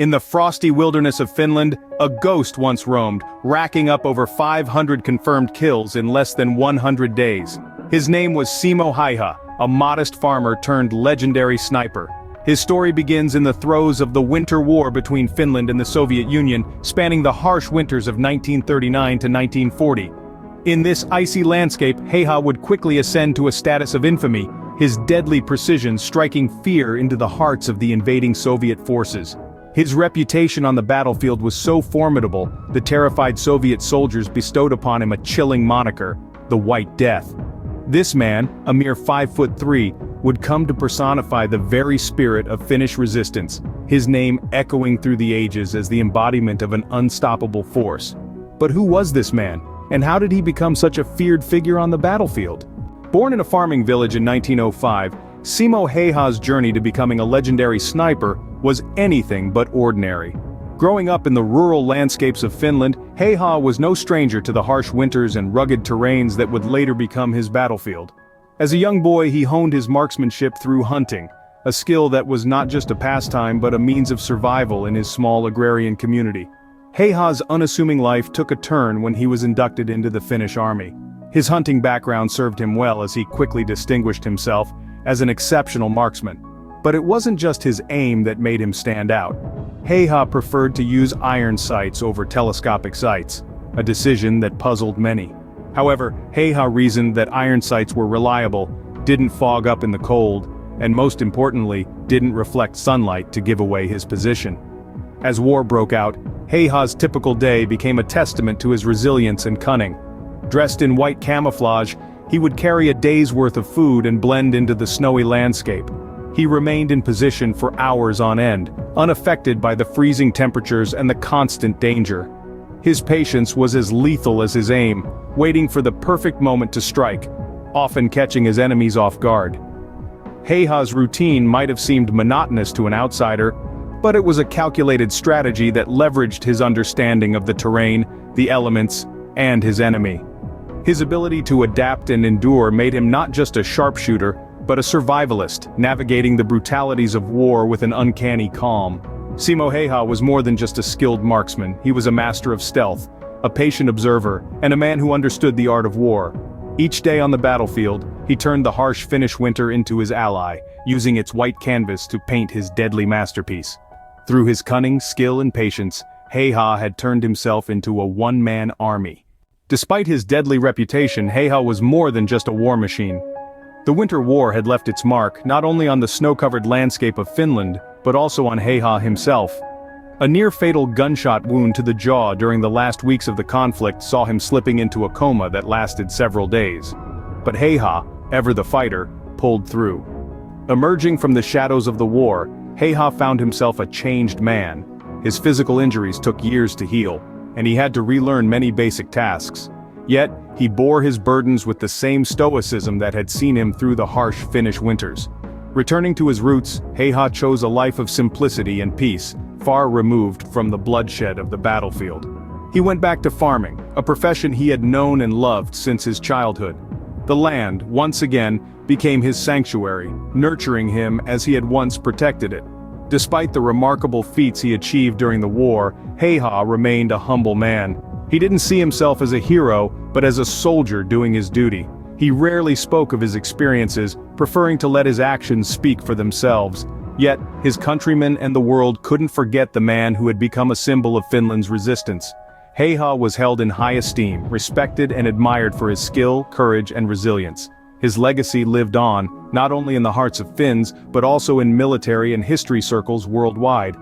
In the frosty wilderness of Finland, a ghost once roamed, racking up over 500 confirmed kills in less than 100 days. His name was Simo Häyhä, a modest farmer turned legendary sniper. His story begins in the throes of the Winter War between Finland and the Soviet Union, spanning the harsh winters of 1939 to 1940. In this icy landscape, Häyhä would quickly ascend to a status of infamy, his deadly precision striking fear into the hearts of the invading Soviet forces. His reputation on the battlefield was so formidable, the terrified Soviet soldiers bestowed upon him a chilling moniker, the White Death. This man, a mere 5'3", would come to personify the very spirit of Finnish resistance, his name echoing through the ages as the embodiment of an unstoppable force. But who was this man, and how did he become such a feared figure on the battlefield? Born in a farming village in 1905, Simo Häyhä's journey to becoming a legendary sniper was anything but ordinary. Growing up in the rural landscapes of Finland, Häyhä was no stranger to the harsh winters and rugged terrains that would later become his battlefield. As a young boy, he honed his marksmanship through hunting, a skill that was not just a pastime but a means of survival in his small agrarian community. Häyhä's unassuming life took a turn when he was inducted into the Finnish army. His hunting background served him well as he quickly distinguished himself as an exceptional marksman. But it wasn't just his aim that made him stand out. Häyhä preferred to use iron sights over telescopic sights, a decision that puzzled many. However, Häyhä reasoned that iron sights were reliable, didn't fog up in the cold, and most importantly, didn't reflect sunlight to give away his position. As war broke out, Häyhä's typical day became a testament to his resilience and cunning. Dressed in white camouflage, he would carry a day's worth of food and blend into the snowy landscape. He remained in position for hours on end, unaffected by the freezing temperatures and the constant danger. His patience was as lethal as his aim, waiting for the perfect moment to strike, often catching his enemies off guard. Häyhä's routine might have seemed monotonous to an outsider, but it was a calculated strategy that leveraged his understanding of the terrain, the elements, and his enemy. His ability to adapt and endure made him not just a sharpshooter, but a survivalist, navigating the brutalities of war with an uncanny calm. Simo Häyhä was more than just a skilled marksman, he was a master of stealth, a patient observer, and a man who understood the art of war. Each day on the battlefield, he turned the harsh Finnish winter into his ally, using its white canvas to paint his deadly masterpiece. Through his cunning, skill and patience, Häyhä had turned himself into a one-man army. Despite his deadly reputation, Häyhä was more than just a war machine. The Winter War had left its mark not only on the snow-covered landscape of Finland, but also on Häyhä himself. A near-fatal gunshot wound to the jaw during the last weeks of the conflict saw him slipping into a coma that lasted several days. But Häyhä, ever the fighter, pulled through. Emerging from the shadows of the war, Häyhä found himself a changed man. His physical injuries took years to heal, and he had to relearn many basic tasks. Yet, he bore his burdens with the same stoicism that had seen him through the harsh Finnish winters. Returning to his roots, Häyhä chose a life of simplicity and peace, far removed from the bloodshed of the battlefield. He went back to farming, a profession he had known and loved since his childhood. The land, once again, became his sanctuary, nurturing him as he had once protected it. Despite the remarkable feats he achieved during the war, Häyhä remained a humble man. He didn't see himself as a hero, but as a soldier doing his duty. He rarely spoke of his experiences, preferring to let his actions speak for themselves. Yet, his countrymen and the world couldn't forget the man who had become a symbol of Finland's resistance. Häyhä was held in high esteem, respected and admired for his skill, courage and resilience. His legacy lived on, not only in the hearts of Finns, but also in military and history circles worldwide.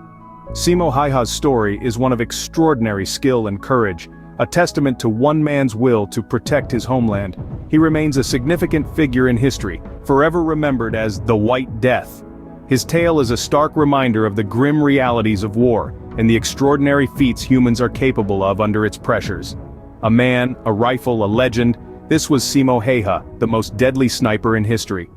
Simo Häyhä's story is one of extraordinary skill and courage, a testament to one man's will to protect his homeland. He remains a significant figure in history, forever remembered as the White Death. His tale is a stark reminder of the grim realities of war, and the extraordinary feats humans are capable of under its pressures. A man, a rifle, a legend, this was Simo Häyhä, the most deadly sniper in history.